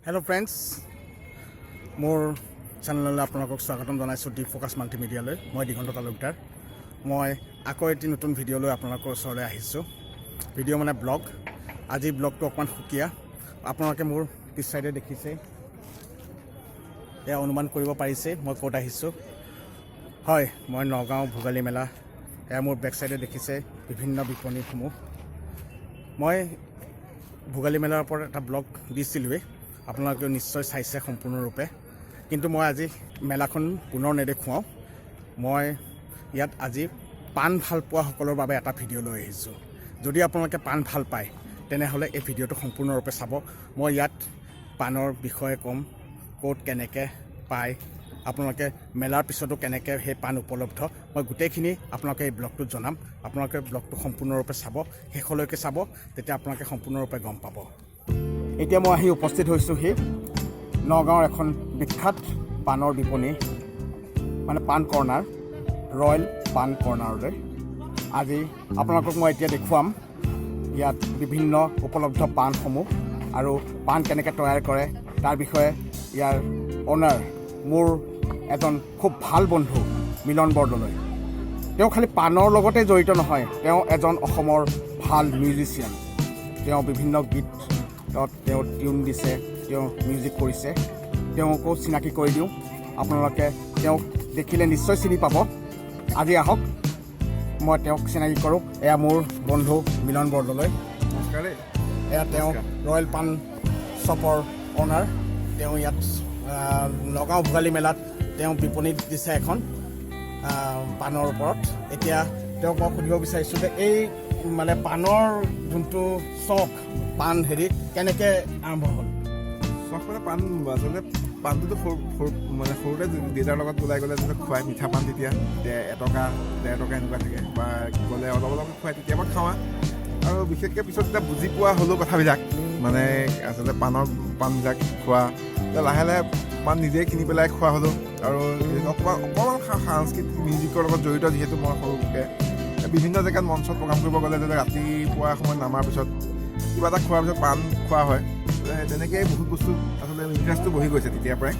Hello friends, মোৰ চেনেললৈ আপোনালোকক স্বাগতম জনাইছোঁ ডিফ'কাছ মাল্টিমিডিয়ালৈ। মই দিগন্ত তালুকদাৰ। মই আকৌ এটি নতুন ভিডিঅ' লৈ আপোনালোকৰ ওচৰলৈ আহিছোঁ। ভিডিঅ' মানে ব্লগ। আজি ব্লগটো অকণমান সুকীয়া। আপোনালোকে মোৰ পিছ চাইডে দেখিছে, এয়া অনুমান কৰিব পাৰিছে মই ক'ত আহিছোঁ। হয়, মই নগাঁও ভোগালী মেলা। এয়া মোৰ বেক চাইডে দেখিছে বিভিন্ন বিপণীসমূহ। মই ভোগালী মেলাৰ ওপৰত এটা ব্লগ দিছিলোঁৱেই, আপোনালোকে নিশ্চয় চাইছে সম্পূৰ্ণৰূপে। কিন্তু মই আজি মেলাখন পুনৰ নেদেখুৱাওঁ। মই ইয়াত আজি পাণ ভাল পোৱাসকলৰ বাবে এটা ভিডিঅ' লৈ আহিছোঁ। যদি আপোনালোকে পাণ ভাল পায় তেনেহ'লে এই ভিডিঅ'টো সম্পূৰ্ণৰূপে চাব। মই ইয়াত পাণৰ বিষয়ে ক'ম, ক'ত কেনেকৈ পায়, আপোনালোকে মেলাৰ পিছতো কেনেকৈ সেই পাণ উপলব্ধ, মই গোটেইখিনি আপোনালোকে এই ব্লগটোত জনাম। আপোনালোকে ব্লগটো সম্পূৰ্ণৰূপে চাব, শেষলৈকে চাব, তেতিয়া আপোনালোকে সম্পূৰ্ণৰূপে গম পাব। এতিয়া মই আহি উপস্থিত হৈছোঁহি নগাঁৱৰ এখন বিখ্যাত পাণৰ বিপণী, মানে পাণ কৰ্ণাৰ, ৰয়েল পাণ কৰ্ণাৰলৈ। আজি আপোনালোকক মই এতিয়া দেখুৱাম ইয়াত বিভিন্ন উপলব্ধ পাণসমূহ আৰু পাণ কেনেকৈ তৈয়াৰ কৰে তাৰ বিষয়ে। ইয়াৰ অনাৰ মোৰ এজন খুব ভাল বন্ধু মিলন বৰদলৈ। তেওঁ খালি পাণৰ লগতে জড়িত নহয়, তেওঁ এজন অসমৰ ভাল মিউজিচিয়ান। তেওঁ বিভিন্ন গীতত তেওঁ টিউন দিছে, তেওঁ মিউজিক কৰিছে। তেওঁকো চিনাকি কৰি দিওঁ, আপোনালোকে তেওঁক দেখিলে নিশ্চয় চিনি পাব। আজি আহক মই তেওঁক চিনাকি কৰোঁ। এয়া মোৰ বন্ধু মিলন বৰদলৈ। নমস্কাৰ। এয়া তেওঁ ৰয়েল পাণ শ্বপৰ অনাৰ। তেওঁ ইয়াত নগাঁও ভোগালী মেলাত তেওঁ বিপণীত দিছে এখন পাণৰ ওপৰত। এতিয়া তেওঁক মই সুধিব বিচাৰিছোঁ যে এই মানে পাণৰ যোনটো চখ, পাণ কেনেকৈ আৰম্ভ হ'ল? চখ মানে পাণ, আচলতে পাণটোতো মানে সৰুতে দেউতাৰ লগত ওলাই গ'লে যেতিয়া খুৱাই মিঠা পাণ, তেতিয়া 1 টকা 1.5 টকা এনেকুৱা থাকে, বা গ'লে অলপ অলপ খুৱাই তেতিয়াৰ পৰা খাওঁ। আৰু বিশেষকৈ পিছত যেতিয়া বুজি পোৱা হ'লেও কথাবিলাক, মানে আচলতে পাণবিলাক খোৱা, লাহে লাহে পাণ নিজেই কিনি পেলাই খোৱা হ'লোঁ। আৰু অকণমান সাংস্কৃতিক মিউজিকৰ লগত জড়িত, যিহেতু মই সৰুকৈ বিভিন্ন জেগাত মঞ্চত প্ৰগ্ৰাম কৰিব গ'লে যেতিয়া ৰাতিপুৱা সময়ত নামাৰ পিছত কিবা এটা খোৱাৰ পিছত পাণ খোৱা হয়। তেনেকৈয়ে বহুত বস্তু আচলতে ইণ্টাৰেষ্টটো বহি গৈছে তেতিয়াৰ পৰাই।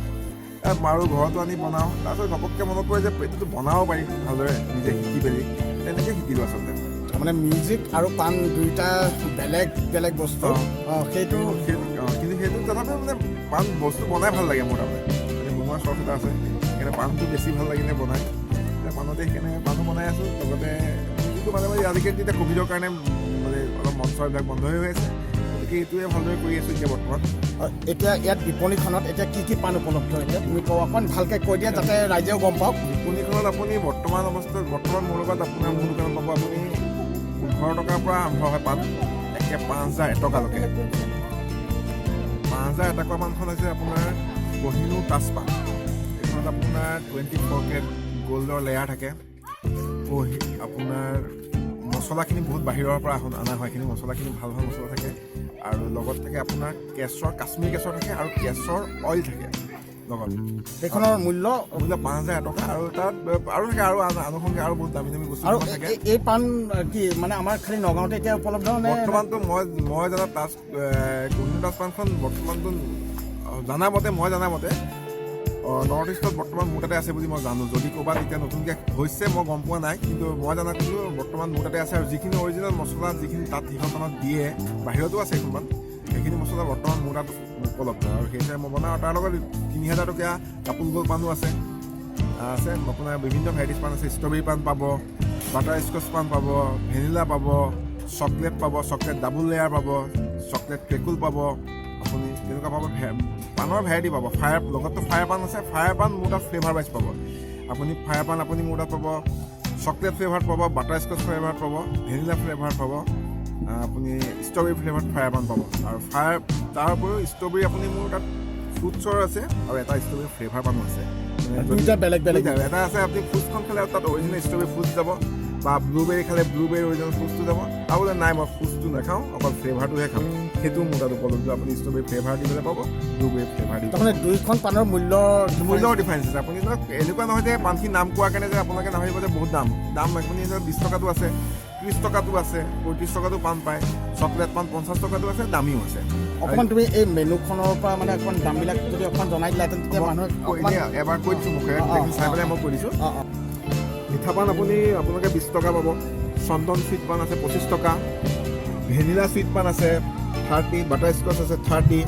আৰু ঘৰতো আনি বনাওঁ। তাৰপিছত ঘপককৈ মনত পৰে যে এইটোতো বনাব পাৰি ভালদৰে, নিজে শিকি পেলি। তেনেকৈ শিকিলোঁ আচলতে। মানে মিউজিক আৰু পাণ দুয়োটা বেলেগ বেলেগ বস্তু। কিন্তু সেইটো তথাপিও মানে পাণ বস্তু বনাই ভাল লাগে মোৰ। তাৰমানে বনোৱা চখ এটা আছে, সেইকাৰণে পাণটো বেছি ভাল লাগিলে বনাই। পাণতে সেইকাৰণে পাণো বনাই আছোঁ। লগতে কিন্তু মানে আজিকালি এতিয়া ক'ভিডৰ কাৰণে মানে অলপ মঞ্চবিলাক বন্ধ হৈ আছে, গতিকে এইটোৱে ভালদৰে কৰি আছোঁ এতিয়া বৰ্তমান। এতিয়া ইয়াত বিপণীখনত এতিয়া কি পাণ উপলব্ধ? এতিয়া তুমি অকণ ভালকৈ কৈ দিয়া যাতে ৰাইজেও গম পাওক। বিপণীখনত আপুনি বৰ্তমান মোৰ লগত আপোনাৰ মোৰ দোকানত পাব আপুনি 15 টকাৰ পৰা আৰম্ভ হয় পাণ, একে 5,000 টকালৈকে। 5,000 টকা পাণখন হৈছে আপোনাৰ কহিনুৰ তাজ পাণ। এইখনত আপোনাৰ 24 কেৰেট গ'ল্ডৰ লেয়াৰ থাকে। আপোনাৰ মছলাখিনি বহুত বাহিৰৰ পৰা অনা হয়, সেইখিনি মছলাখিনি ভাল ভাল মছলা থাকে। আৰু লগত থাকে আপোনাৰ কাশ্মীৰ কেশৰ থাকে, আৰু কেশৰ অইল থাকে লগত। সেইখনৰ মূল্য 5,000 টকা। আৰু তাত আৰু থাকে আৰু আনুষংগিক আৰু বহুত দামী দামী বস্তু থাকে। এই পাণ কি মানে আমাৰ খালি নগাঁৱতে এতিয়া উপলব্ধ নে? বৰ্তমানতো মই জনা কহিনুৰ তাজ পাণখন বৰ্তমানতো মই জনামতে নৰ্থ ইষ্টত বৰ্তমান মোৰ তাতে আছে বুলি মই জানো। যদি ক'ৰবাত এতিয়া নতুনকৈ হৈছে মই গম পোৱা নাই, কিন্তু মই জনাত কিন্তু বৰ্তমান মোৰ তাতে আছে। আৰু যিখিনি অৰিজিনেল মছলা যিখিনি তাত সেইখনত দিয়ে, বাহিৰতো আছে সেইখন, সেইখিনি মছলা বৰ্তমান মোৰ তাত উপলব্ধ। আৰু সেইটোৱে মই বনাওঁ। আৰু তাৰ লগত 3,000 টকীয়া কাপোৰ গোল পাণো আছে। আপোনাৰ বিভিন্ন ভেৰাইটিজ পাণ আছে। ষ্ট্ৰবেৰী পাণ পাব, বাটাৰ স্কচ পাণ পাব, ভেনিলা পাব, চকলেট পাব, চকলেট ডাবল লেয়াৰ পাব, চকলেট ক্ৰেকুল পাব। আপুনি তেনেকুৱা পাব, পাণৰ ভেৰাইটি পাব। লগতো ফায়াৰ পাণ আছে। ফায়াৰ পাণ মোৰ তাত ফ্লেভাৰ ৱাইজ পাব। আপুনি ফায়াৰ পাণ আপুনি মোৰ তাত পাব, চকলেট ফ্লেভাৰত পাব, বাটাৰ স্কচ ফ্লেভাৰত পাব, ভেনিলা ফ্লেভাৰত পাব, আপুনি ষ্ট্ৰবেৰী ফ্লেভাৰত ফায়াৰ পাণ পাব। আৰু তাৰ উপৰিও ষ্ট্ৰবেৰী আপুনি মোৰ তাত ফ্ৰুটছৰ আছে, আৰু এটা ষ্ট্ৰবেৰী ফ্লেভাৰ পাণো আছে। বেলেগ বেলেগ এটা আছে আপুনি ফ্ৰুটছখন খালে তাত অৰিজিনেল ষ্ট্ৰবেৰী ফ্ৰুটছ যাব, বা ব্লুবেৰী খালে ব্লুবেৰী অৰিজিনেল ফ্ৰুটছটো যাব। আৰু বোলে নাই মই ফ্ৰুটছটো নাখাওঁ, অকল ফ্লেভাৰটোহে খাওঁ, সেইটো মোৰ তাত উপলব্ধ। আপুনি ষ্ট্ৰবেৰী ফ্লেভাৰ দিবলৈ পাব, ব্লুবেৰী ফ্লেভাৰ দিব। তাৰমানে দুইখন পাণৰ মূল্যৰ ডিফাৰেঞ্চ আছে। আপুনি ধৰক এনেকুৱা নহয় যে পাণখিনি নাম কোৱাৰ কাৰণে যে আপোনালোকে নাভাবিব যে বহুত দাম। আপুনি 20 টকাটো আছে, 30 টকাটো আছে, 35 টকাটো পাণ পায়, চকলেট পাণ 50 টকাটো আছে, দামীও আছে। অকণমান তুমি এই মেনুখনৰ পৰা মানে অকণমান দামবিলাক যদি অকণমান জনাই দিলাহেঁতেন তেতিয়া মানুহে এবাৰ কৈ দিছোঁ মুখেৰে চাই পেলাই মই কৈ দিছোঁ। মিঠা পাণ আপোনালোকে 20 টকা পাব, চন্দন চুইট পাণ আছে 25 টকা, ভেনিলা চুইট পাণ আছে 30, বাটাৰ স্কচ আছে 30,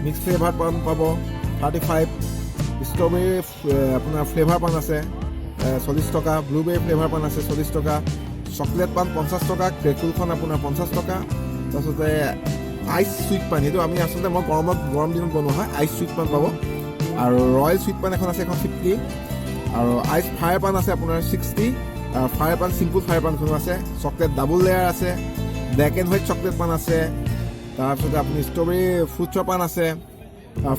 মিক্স ফ্লেভাৰ পাণ পাব 35, ষ্ট্ৰবেৰী আপোনাৰ ফ্লেভাৰ পাণ আছে 40 টকা, ব্লুবেৰী ফ্লেভাৰ পাণ আছে 40 টকা, চকলেট পাণ 50 টকা, ক্ৰেকুলখন আপোনাৰ 50 টকা, তাৰপিছতে আইচ চুইট পাণ, এইটো আমি আচলতে মই গৰম দিনত বনোৱা হয়, আইচ চুইট পাণ পাব, আৰু ৰয়েল চুইট পাণ এখন আছে, এখন 50, আৰু আইচ ফায়াৰ পাণ আছে আপোনাৰ 60, ফায়াৰ পাণ চিম্পুল ফায়াৰ পাণখনো আছে, চকলেট ডাবল লেয়াৰ আছে, ব্লেক এণ্ড হোৱাইট চকলেট পাণ আছে, তাৰপিছতে আপুনি ষ্ট্ৰবেৰী ফ্ৰুটছৰ পাণ আছে,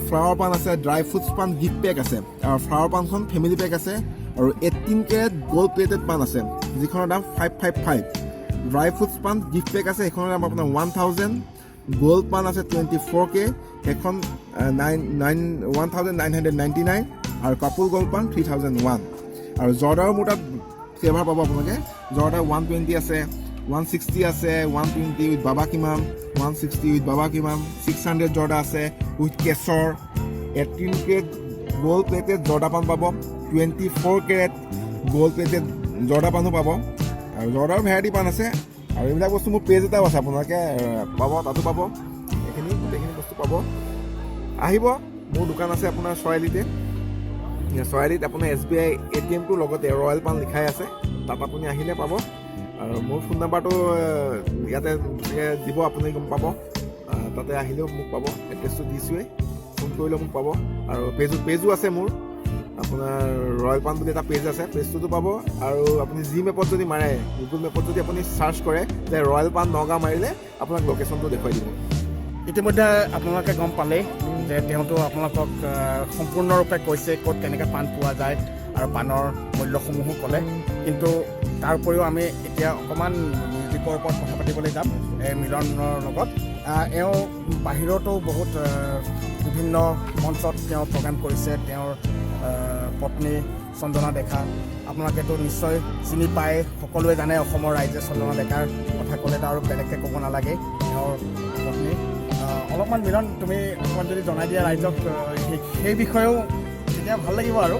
ফ্লাৱাৰ পাণ আছে, ড্ৰাই ফ্ৰুটছ পাণ গিফ্ট পেক আছে, আৰু ফ্লাৱাৰ পাণখন ফেমিলি পেক আছে, আৰু 18 কেৰেট গ'ল্ড প্লেটেড পাণ আছে যিখনৰ দাম 555, ড্ৰাই ফ্ৰুটছ পাণ গিফ্ট পেক আছে সেইখনৰ দাম আপোনাৰ 1000, গ'ল্ড পাণ আছে 24K সেইখন 1999, আৰু কাপুৰ গ'ল্ড পাণ 3001, আৰু জৰ্দাৰ মোৰ তাত ফ্লেভাৰ পাব আপোনালোকে, জৰ্দাৰ 120 আছে, 160 আছে, 120 উইথ বাবা কিমাম, 160 উইথ বাবা কিমাম, 600 জৰ্দা আছে with Keshav, 18 carat gold plated জৰ্দা পাণ পাব, 24 কেৰেট গ'ল্ড প্লেটেড জৰ্দা পাণো পাব, আৰু জৰ্দাৰ ভেৰাইটি পাণ আছে, আৰু এইবিলাক বস্তু মোৰ পেজ এটাও আছে আপোনালোকে পাব, তাতো পাব, এইখিনি গোটেইখিনি বস্তু পাব। আহিব, মোৰ দোকান আছে আপোনাৰ চৰাইলিতে, চৰাইলিত আপোনাৰ SBI ATMটোৰ লগতে ৰয়েল পাণ লিখাই আছে, তাত আপুনি আহিলে পাব, আৰু মোৰ ফোন নাম্বাৰটো ইয়াতে দিব, আপুনি গম পাব, তাতে আহিলেও মোক পাব, এড্ৰেছটো দিছোঁৱেই, ফোন কৰিলেও মোক পাব, আৰু পেজো আছে মোৰ, আপোনাৰ ৰয়েল পাণ বুলি এটা পেজ আছে, পেজটোতো পাব, আৰু আপুনি জি মেপত যদি মাৰে, গুগল মেপত যদি আপুনি চাৰ্চ কৰে যে ৰয়েল পাণ নগাঁও মাৰিলে আপোনাক লোকেশ্যনটো দেখুৱাই দিব। ইতিমধ্যে আপোনালোকে গম পালেই যে তেওঁতো আপোনালোকক সম্পূৰ্ণৰূপে কৈছে ক'ত কেনেকৈ পাণ পোৱা যায় আৰু পাণৰ মূল্যসমূহো ক'লে, কিন্তু তাৰ উপৰিও আমি এতিয়া অকণমান মিউজিকৰ ওপৰত কথা পাতিবলৈ যাম মিলনৰ লগত। এওঁ বাহিৰতো বহুত বিভিন্ন মঞ্চত তেওঁ প্ৰগ্ৰাম কৰিছে, তেওঁৰ পত্নী চন্দনা ডেকা, আপোনালোকেতো নিশ্চয় চিনি পায়, সকলোৱে জানে, অসমৰ ৰাইজে চন্দনা ডেকাৰ কথা ক'লেতো আৰু বেলেগকৈ ক'ব নালাগে, তেওঁৰ পত্নী। অলপমান মিলন তুমি অকণমান যদি জনাই দিয়া ৰাইজক সেই বিষয়েও, তেতিয়া ভাল লাগিব। আৰু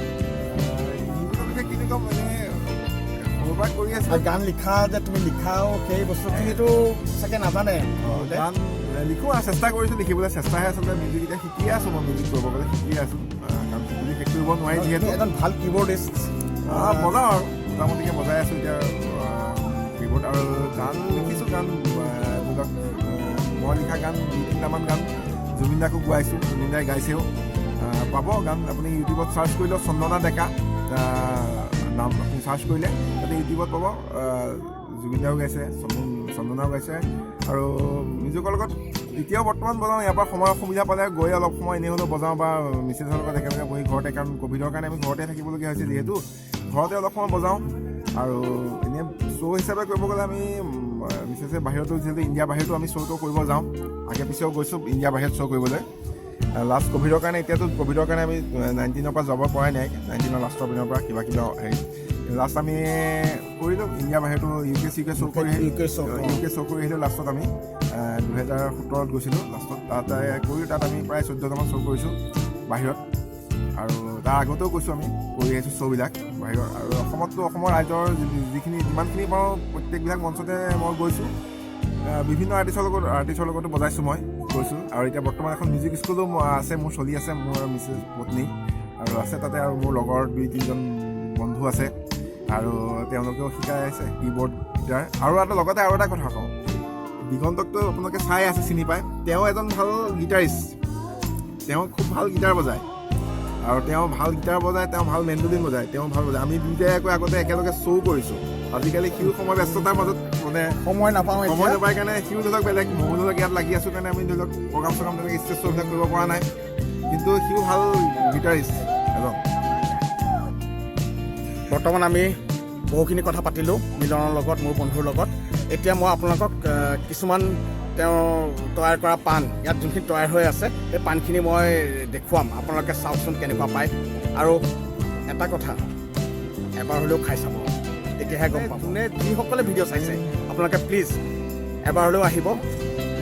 গান লিখা যে তুমি লিখাও, সেই বস্তুখিনিতো চাগে নাজানে। গান লিখোঁ আৰু চেষ্টা কৰিছোঁ, লিখিবলৈ চেষ্টাহে আচলতে, মিউজিক এতিয়া শিকিয়ে আছোঁ, মই মিউজিক কৰিব গ'লে শিকিয়ে আছোঁ, গান শিকি শেষ কৰিব নোৱাৰি যিহেতু। এজন ভাল কিবৰ্ডিষ্ট বজাওঁ আৰু মোটামুটিকৈ বজাই আছোঁ এতিয়া কিবৰ্ড, আৰু গান লিখিছোঁ, গান ধৰক মই লিখা গান 2-3টামান গান জুবিন দাকো গোৱাইছোঁ, জুবিন দাই গাইছেও, পাব গান আপুনি ইউটিউবত চাৰ্চ কৰিলেও চন্দনা ডেকা নাম আপুনি চাৰ্চ কৰিলে তাতে ইউটিউবত পাব, জুবিন দাও গাইছে, চন্দনাও গাইছে, আৰু মিউজিকৰ লগত এতিয়াও বৰ্তমান বজাওঁ, ইয়াৰ পৰা সময় সুবিধা পালে গৈ অলপ সময় এনেই হ'লেও বজাওঁ, বা মিছেছৰ লগত একেলগে বহি ঘৰতে, কাৰণ ক'ভিডৰ কাৰণে আমি ঘৰতে থাকিবলগীয়া হৈছে যিহেতু, ঘৰতে অলপ সময় বজাওঁ, আৰু এনেই শ্ব' হিচাপে কৰিব গ'লে আমি মিছেছে বাহিৰতো, যিহেতু ইণ্ডিয়াৰ বাহিৰতো আমি শ্ব'টো কৰিব যাওঁ, আগে পিছেও গৈছোঁ ইণ্ডিয়াৰ বাহিৰত শ্ব' কৰিবলৈ, লাষ্ট ক'ভিডৰ কাৰণে, এতিয়াতো ক'ভিডৰ কাৰণে আমি 19ৰ পৰা যাব পৰাই নাই, 19ৰ লাষ্টৰ দিনৰ পৰা কিবা হেৰি, লাষ্ট আমি কৰিলোঁ ইণ্ডিয়াৰ বাহিৰতো UK শ্ব' কৰি শ্ব' কৰি আহিলোঁ, লাষ্টত আমি 2017ত গৈছিলোঁ, লাষ্টত তাত কৰি তাত আমি প্ৰায় 14টামান শ্ব' কৰিছোঁ বাহিৰত, আৰু তাৰ আগতেও কৈছোঁ আমি কৰি আহিছোঁ শ্ব'বিলাক বাহিৰত, আৰু অসমততো অসমৰ ৰাইজৰ যিমানখিনি পাৰোঁ প্ৰত্যেকবিলাক মঞ্চতে মই গৈছোঁ, বিভিন্ন আৰ্টিষ্টৰ লগতো বজাইছোঁ, মই গৈছোঁ, আৰু এতিয়া বৰ্তমান এখন মিউজিক স্কুলো আছে, মোৰ চলি আছে, মোৰ মিছেছ পত্নী আৰু আছে তাতে, আৰু মোৰ লগৰ 2-3জন বন্ধু আছে, আৰু তেওঁলোকেও শিকাই আছে কীবৰ্ড গীটাৰ। আৰু লগতে আৰু এটা কথা কওঁ, দিগন্তকতো আপোনালোকে চাই আছে, চিনি পায়, তেওঁ এজন ভাল গীটাৰিষ্ট, তেওঁ খুব ভাল গীটাৰ বজায়, আৰু তেওঁ ভাল গীটাৰ বজায়, তেওঁ ভাল মেণ্ডলিন বজায়, তেওঁ ভাল বজায়, আমি দুয়োটাই আগতে একেলগে শ্ব' কৰিছোঁ, আজিকালি সিও সময় ব্যস্ততাৰ মাজত মানে সময় নাপায় কাৰণে সিও ধৰি লওক বেলেগ, ময়ো ধৰি লওক ইয়াত লাগি আছোঁ কাৰণে আমি ধৰি লওক প্ৰগ্ৰাম তেনেকৈ ষ্টেজ শ্ব'বিলাক কৰিব পৰা নাই, কিন্তু সিও ভাল গীটাৰিষ্ট এজন। বৰ্তমান আমি বহুখিনি কথা পাতিলোঁ মিলনৰ লগত, মোৰ বন্ধুৰ লগত। এতিয়া মই আপোনালোকক কিছুমান তেওঁ তৈয়াৰ কৰা পাণ, ইয়াত যোনখিনি তৈয়াৰ হৈ আছে সেই পাণখিনি মই দেখুৱাম, আপোনালোকে চাওকচোন কেনেকুৱা পায়, আৰু এটা কথা, এবাৰ হ'লেও খাই চাব, তেতিয়াহে গম পাব। যিসকলে ভিডিঅ' চাইছে আপোনালোকে প্লিজ এবাৰ হ'লেও আহিব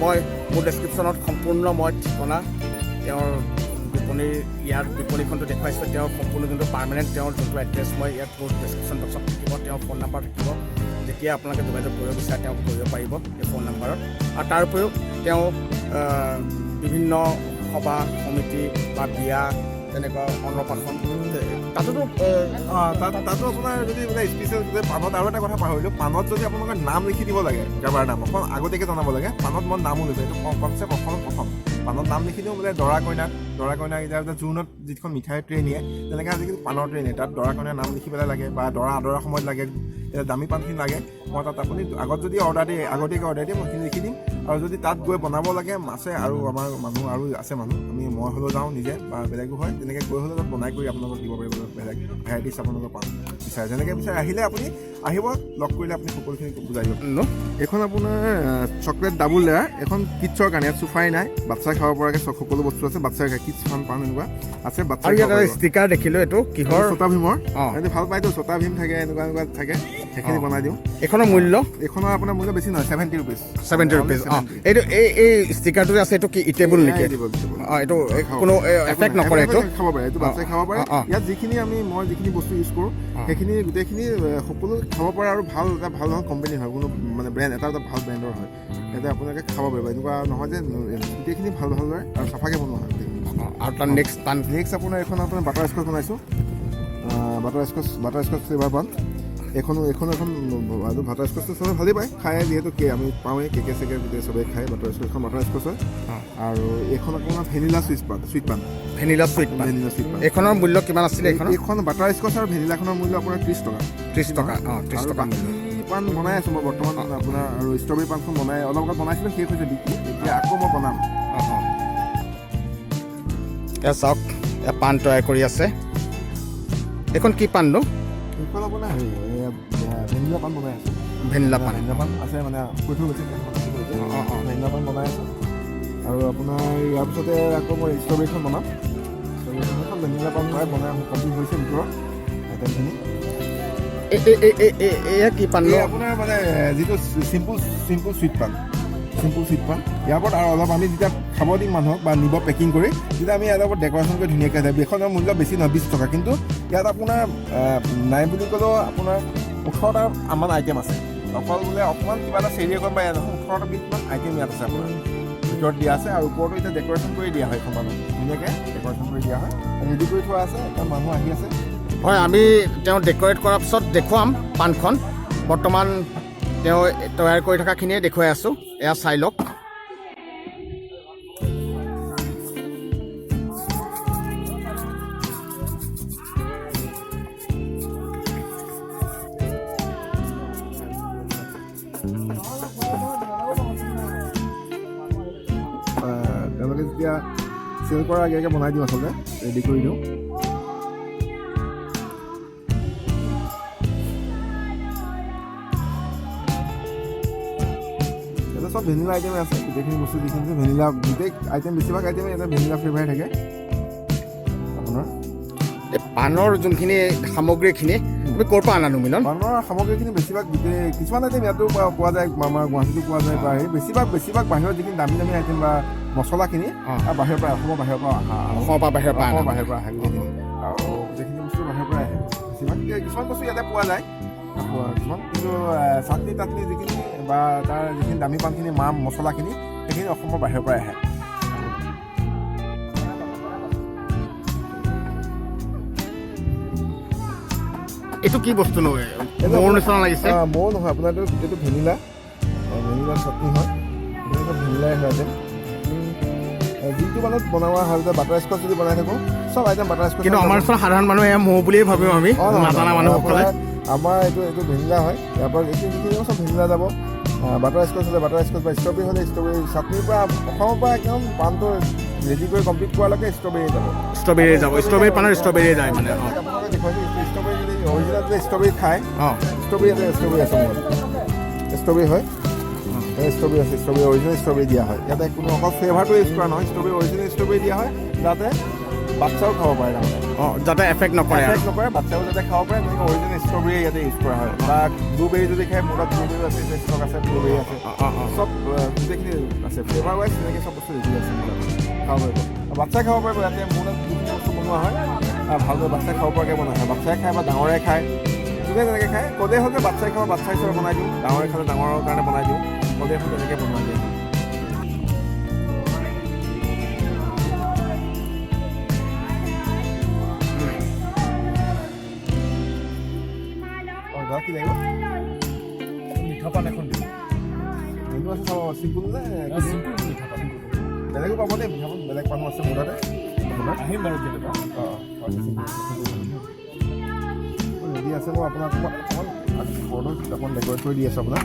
মই মোৰ ডেছক্ৰিপশ্যনত সম্পূৰ্ণ মই ঠিকনা তেওঁৰ বিপণীৰ ইয়াৰ বিপণীখনটো দেখুৱাইছোঁ তেওঁৰ সম্পূৰ্ণ যোনটো পাৰ্মানেণ্ট তেওঁৰ যোনটো এড্ৰেছ মই ইয়াত মোৰ ডেছক্ৰিপশ্যন বক্সত থাকিব তেওঁৰ ফোন নাম্বাৰ থাকিব যেতিয়া আপোনালোকে যোগাযোগ কৰিব বিচাৰে তেওঁক কৰিব পাৰিব এই ফোন নাম্বাৰত আৰু তাৰ উপৰিও তেওঁ বিভিন্ন সভা সমিতি বা বিয়া তেনেকুৱা অন্নপ্ৰাশন তাতোতো তাতো আপোনাৰ যদি মানে স্পেচিয়েল পাণত আৰু এটা কথা পাহৰিলোঁ পাণত যদি আপোনালোকৰ নাম লিখি দিব লাগে কাৰোবাৰ নাম অকণ আগতীয়াকৈ জনাব লাগে পাণত মই নামো লৈছোঁ এইটো কনচেপ্ট অসমত প্ৰথম পাণত নাম লিখি দিওঁ বোলে দৰা কইনাক এতিয়া জোৰোণত যিখন মিঠাই ট্ৰে নিয়ে তেনেকৈ আজিকালি পাণৰ ট্ৰে নিয়ে তাত দৰা কইনাৰ নাম লিখি পেলাই লাগে বা দৰা আদৰাৰ সময়ত লাগে দামী পাণখিনি লাগে মই তাত আপুনি আগত যদি আগতীয়াকৈ অৰ্ডাৰ দিয়ে মই সেইখিনি লিখি দিম আৰু যদি তাত গৈ বনাব লাগে আছে আৰু আমাৰ মানুহ আৰু আছে মানুহ মই হ'লেও যাওঁ নিজে বা বেলেগো হয় তেনেকৈ গৈ হ'লেও তাত বনাই কৰি আপোনালোকক দিব পাৰিব বেলেগ ভেৰাইটিছ আপোনালোকৰ পাণ বিচাৰে যেনেকৈ বিচাৰে আহিলে আপুনি আহিব লগ কৰিলে আপুনি সকলোখিনি বুজাই দিব এইখন আপোনাৰ চকলেট ডাবুল লেয়াৰ এখন কিডছৰ কাৰণে ইয়াত চুফাই নাই বাচ্ছাই খাব পৰাকৈ সকলো বস্তু আছে বাচ্ছাই খায় কিডছ পাণ এনেকুৱা আছে বাচ্ছাই ষ্টিকাৰ দেখিলোঁ এইটো কিহৰ ছটা ভীমৰ এইটো ভাল পায়তো ছটা ভীম থাকে এনেকুৱা থাকে সেইখিনি বনাই দিওঁ এইখনৰ মূল্য আপোনাৰ মূল্য বেছি নহয় 70 ৰুপিজ এইটো এই ষ্টিকাৰটো যে আছে এইটো কি ইটেবল নেকি এইটো কোনো এফেক্ট নকৰে এইটো খাব পাৰে এইটো বাচ্চাই খাব পাৰে ইয়াত যিখিনি মই যিখিনি বস্তু ইউজ কৰোঁ সেইখিনি গোটেইখিনি সকলো খাব পাৰে আৰু ভাল কোম্পানী হয় কোনো মানে ব্ৰেণ্ড এটা ভাল ব্ৰেণ্ডৰ হয় ইয়াতে আপোনালোকে খাব পাৰিব এনেকুৱা নহয় যে গোটেইখিনি ভাল হয় আৰু চাফাকৈ বনোৱা হয় আৰু তাৰ নেক্সট আপোনাৰ এইখন আপোনাৰ বাটাৰ স্কচ বনাইছোঁ বাটাৰ স্কচ ফ্লেভাৰ পাণ এখন বাটাৰ স্কচটো চবে ভালেই পায় খায় যিহেতু আমি পাওঁৱেই কেকে চেকে গোটেই চবেই খায় বাটাৰ স্কচখন বাটাৰ স্কচ হয় আৰু এইখন আপোনাৰ ভেনিলা চুইট পাণ ভেনিলা চুইট পাণ এইখনৰ মূল্য কিমান আছিলে এইখন বাটাৰ স্কচ আৰু ভেনিলাখনৰ মূল্য আপোনাৰ 30 টকা পাণ বনাই আছোঁ মই বৰ্তমান আপোনাৰ আৰু ষ্ট্ৰবেৰী পাণখন বনাই অলপ আগত বনাইছিলোঁ শেষ হৈছে বিক্ৰী এতিয়া আকৌ মই বনাম চাওক পাণ তৈয়াৰ কৰি আছে এইখন কি পাণ নো এইখন আপোনাৰ ভেনিলা পাণ বনাই আছোঁ ভেনিলা পাণ আছে মানে কৈ থৈ গৈছে ভেনিলা পাণ বনাই আছোঁ আৰু আপোনাৰ ইয়াৰ পিছতে আকৌ মই ষ্ট্ৰবেৰীখন বনাম ষ্ট্ৰবেৰীখন ভেনিলা পাণ বনাই কমপ্লিট হৈছে ভিতৰত আইটেমখিনি এয়া কি পাণ আপোনাৰ মানে যিটো চিম্পুল চুইট পাণ ইয়াৰ ওপৰত আৰু অলপ আমি যেতিয়া খাব দিম মানুহক বা নিব পেকিং কৰি তেতিয়া আমি ইয়াৰ ওপৰত ডেক'ৰেশ্যন কৰি ধুনীয়াকৈ দিয়ে এইখনৰ মূল্য বেছি নহয় 20 টকা কিন্তু ইয়াত আপোনাৰ নাই বুলি ক'লেও আপোনাৰ 18টা আমাৰ আইটেম আছে অকল বোলে অকণমান কিবা এটা চেৰি অকণ বা 18টা 20মান আইটেম ইয়াত আছে আপোনাৰ ভিতৰত দিয়া আছে আৰু ওপৰতো এতিয়া ডেক'ৰেশ্যন কৰি দিয়া হয় এখন মানুহ ধুনীয়াকৈ ডেক'ৰেশ্যন কৰি দিয়া হয় ৰেডি কৰি থোৱা আছে এটা মানুহ আহি আছে হয় আমি তেওঁ ডেক'ৰেট কৰাৰ পিছত দেখুৱাম পাণখন বৰ্তমান তেওঁ তৈয়াৰ কৰি থকাখিনিয়ে দেখুৱাই আছোঁ এয়া চাই লওক তেওঁলোকে যেতিয়া চেল কৰাৰ আগে আগে বনাই দিওঁ আচলতে ৰেডি কৰি দিওঁ চব ভেনিলা আইটেমে আছে গোটেইখিনি বস্তু যিখিনি ভেনিলা গোটেই আইটেম বেছিভাগ আইটেমে ইয়াতে ভেনিলা ফ্লেভাৰ থাকে আপোনাৰ পাণৰ যোনখিনি সামগ্ৰীখিনি তুমি ক'ৰ পৰা আনানো মিলন পাণৰ সামগ্ৰীখিনি বেছিভাগ গোটেই কিছুমান আইটেম ইয়াতো পোৱা যায় আমাৰ গুৱাহাটীতো পোৱা যায় বা সেই বেছিভাগ বাহিৰৰ যিখিনি দামী আইটেম বা মছলাখিনি বাহিৰৰ পৰা অসমৰ বাহিৰৰ পৰা বাহিৰৰ পৰা আহে গোটেইখিনি আৰু গোটেইখিনি বস্তু বাহিৰৰ পৰা আহে বেছিভাগ কিছুমান বস্তু ইয়াতে পোৱা যায় কিছুমান কিন্তু চাটনি যিখিনি বা তাৰ যিখিনি দামী পাণখিনি মছলাখিনি সেইখিনি অসমৰ বাহিৰৰ পৰাই আহে এইটো কি বস্তু নহয় মোৰ নিচিনা লাগিছে মৌ নহয় আপোনাৰ এইটো ভেনিলা চাটনি হয় ভেনিলাই হয় যিটো মানে বনোৱা হয় বাটাৰ স্কচ যদি বনাই থাকোঁ চব আইটেম বাটাৰ স্কচ কিন্তু আমাৰ ওচৰত সাধাৰণ মানুহে মৌ বুলিয়ে ভাবিম আমি নাজানা মানুহসকলে আমাৰ এইটো ভেনিলা হয় ইয়াৰ পৰা এইখিনি চব ভেনিলা যাব বাটাৰ স্কচ হ'লে বাটাৰ স্কচ বা ষ্ট্ৰবেৰী হ'লে ষ্ট্ৰবেৰী চাটনিৰ পৰা অসমৰ পৰা একদম পাণটো ৰেডি কৰি কমপ্লিট কৰালৈকে ষ্ট্ৰবেৰী যাব ষ্ট্ৰবেৰী পাণৰ ষ্ট্ৰবেৰী যায় মানে আপোনালোকে দেখুৱাইছে ষ্ট্ৰবেৰী যদি অৰিজিনেল যদি ষ্ট্ৰবেৰী খায় ষ্ট্ৰবেৰী আছে মোৰ ষ্ট্ৰবেৰী হয় ষ্ট্ৰবেৰী আছে অৰিজিনেল ষ্ট্ৰবেৰী দিয়া হয় ইয়াতে কোনো অকল ফ্লেভাৰটো ইউজ কৰা নহয় ষ্ট্ৰবেৰী অৰিজিনেল ষ্ট্ৰবেৰী দিয়া হয় যাতে বাচ্চাও খাব পাৰে তাৰমানে যাতে এফেক্ট নকৰে এফেক্ট নকৰে বাচ্চাও যাতে খাব পাৰে তেনেকৈ অৰিজিনেল ষ্ট্ৰবেৰী ইয়াতে ইউজ কৰা হয় বা ব্লুবেৰী যদি খায় মোৰ তাত ব্লুবেৰী আছে ষ্টক আছে ব্লুবেৰী আছে চব গোটেইখিনি আছে ফ্লেভাৰ ৱাইজ তেনেকৈ চব বস্তু ৰেডি আছে মোৰ তাত খাব পাৰিব বাচ্চাই খাব পাৰিব ইয়াতে মোৰ তাত যিখিনি বস্তু বনোৱা হয় ভালদৰে বাচ্চাই খাব পৰাকৈ বনোৱা হয় বাচ্চাই খায় বা ডাঙৰে খায় যোনে তেনেকৈ খায় ক'লেই হ'ল যে বাচ্চাই খাব বাচ্চা হিচাপে বনাই দিওঁ ডাঙৰে খালে ডাঙৰৰ কাৰণে বনাই দিওঁ ক'লেই হ'ল তেনেকৈ বনোৱা দিয়ে কি লাগিব মিঠা পান এখন মেনু আছে চাব চিম্পুল নে বেলেগো পাব দেই মিঠা পান বেলেগ মানুহ আছে মোৰ তাতে আহিম বাৰু কেতিয়াবা ৰেডি আছে মই আপোনাক অকণমান বৰ্ডত অকণমান ডেক'ৰেট কৰি দি আছোঁ আপোনাক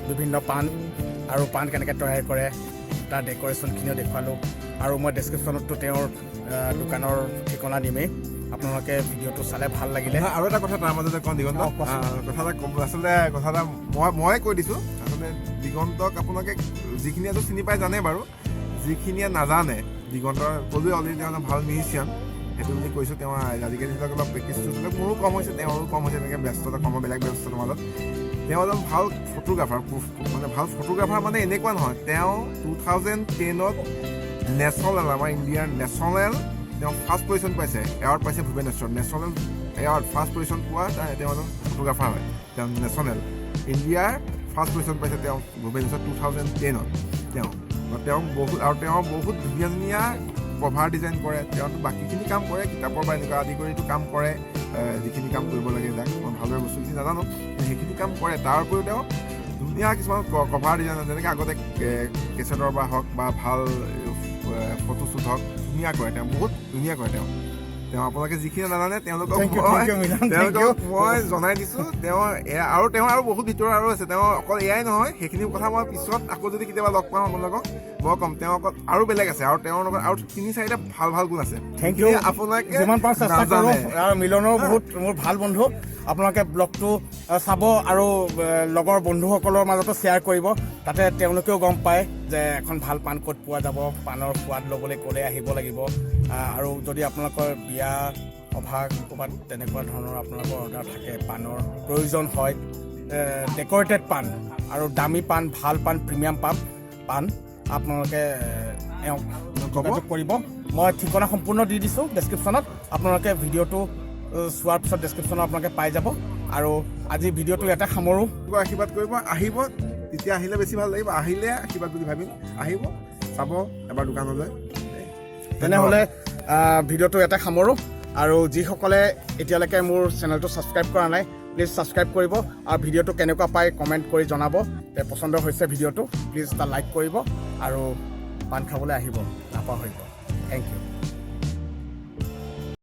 বিভিন্ন পান আৰু পান কেনেকৈ তৈয়াৰ কৰে তাৰ ডেক'ৰেশ্যনখিনিও দেখুৱালোঁ আৰু মই ডেছক্ৰিপশ্যনতো তেওঁৰ দোকানৰ ঠিকনা দিমেই আপোনালোকে ভিডিঅ'টো চালে ভাল লাগিলে আৰু এটা কথা তাৰ মাজতে কওঁ দিগন্ত কথা এটা আচলতে কথা এটা মই কৈ দিছোঁ আচলতে দিগন্তক আপোনালোকে যিখিনিয়ে চিনি পাই জানে বাৰু যিখিনিয়ে নাজানে দিগন্তৰ ক'লোৱে অলৰেডি তেওঁ ভাল মিউজিচিয়ান সেইটো বুলি কৈছোঁ তেওঁ আজিকালি ধৰক অলপ প্ৰেক্টিছটো মোৰো কম হৈছে তেওঁৰো কম হৈছে তেনেকৈ ব্যস্ততা কমৰ বেলেগ ব্যস্ততাৰ মাজত তেওঁ এজন ভাল ফটোগ্ৰাফাৰ মানে ভাল ফটোগ্ৰাফাৰ মানে এনেকুৱা নহয় তেওঁ 2010ত নেশ্যনেল আমাৰ ইণ্ডিয়াৰ নেশ্যনেল তেওঁ ফাৰ্ষ্ট পজিশ্যন পাইছে এৱাৰ্ড পাইছে Bhubaneswar national award first position পোৱা তেওঁ এজন ফটোগ্ৰাফাৰ হয় তেওঁ নেশ্যনেল ইণ্ডিয়াৰ ফাৰ্ষ্ট পজিশ্যন পাইছে তেওঁ ভুৱনেশ্বৰ 2010ত তেওঁ বহুত ধুনীয়া ধুনীয়া কভাৰ ডিজাইন কৰে তেওঁতো বাকীখিনি কাম কৰে কিতাপৰ বা এনেকুৱা আদি কৰিতো কাম কৰে যিখিনি কাম কৰিব লাগে যাক মই ভালদৰে বস্তুখিনি নাজানো সেইখিনি কাম কৰে তাৰ উপৰিও তেওঁ ধুনীয়া কিছুমান কভাৰ ডিজাইন যেনেকৈ আগতে কেছেটৰ বা হওক বা ভাল ফটোশ্বুট হওক ধুনীয়া কৰে তেওঁ বহুত ধুনীয়া কৰে তেওঁ আপোনালোকে যিখিনি নাজানে তেওঁলোকক মই জনাই দিছোঁ তেওঁ আৰু বহুত ভিতৰৰ আৰু আছে তেওঁ অকল এয়াই নহয় সেইখিনি কথা মই পিছত আকৌ যদি কেতিয়াবা লগ পাওঁ আপোনালোকক মই ক'ম তেওঁ অকল আৰু বেলেগ আছে আৰু তেওঁৰ লগত আৰু 3-4টা ভাল গুণ আছে থেংক ইউ আপোনালোকে যিমান পাৰোঁ চেষ্টা কৰোঁ আৰু মিলনৰ বহুত মোৰ ভাল বন্ধু আপোনালোকে ব্লগটো চাব আৰু লগৰ বন্ধুসকলৰ মাজতো শ্বেয়াৰ কৰিব তাতে তেওঁলোকেও গম পায় যে এখন ভাল পান ক'ত পোৱা যাব পানৰ সোৱাদ ল'বলৈ ক'লে আহিব লাগিব আৰু যদি আপোনালোকৰ বিয়া সভা ক'ৰবাত তেনেকুৱা ধৰণৰ আপোনালোকৰ অৰ্ডাৰ থাকে পানৰ প্ৰয়োজন হয় ডেক'ৰেটেড পান আৰু দামী পান ভাল পান প্ৰিমিয়াম পান আপোনালোকে এওঁক যোগাযোগ কৰিব মই ঠিকনা সম্পূৰ্ণ দি দিছোঁ ডেছক্ৰিপশ্যনত আপোনালোকে ভিডিঅ'টো চোৱাৰ পিছত ডেছক্ৰিপশ্যনত আপোনালোকে পাই যাব আৰু আজি ভিডিঅ'টো ইয়াতে সামৰোঁ আশীৰ্বাদ কৰিব আহিব তেতিয়া আহিলে বেছি ভাল লাগিব আহিলে আশীৰ্বাদ বুলি ভাবিম আহিব চাব এবাৰ দোকানলৈ তেনেহ'লে ভিডিঅ'টো ইয়াতে সামৰোঁ আৰু যিসকলে এতিয়ালৈকে মোৰ চেনেলটো ছাবস্ক্ৰাইব কৰা নাই প্লিজ ছাবস্ক্ৰাইব কৰিব আৰু ভিডিঅ'টো কেনেকুৱা পায় কমেণ্ট কৰি জনাব পচন্দ হৈছে ভিডিঅ'টো প্লিজ এটা লাইক কৰিব আৰু পান খাবলৈ আহিব নাপাহৰিব থেংক ইউ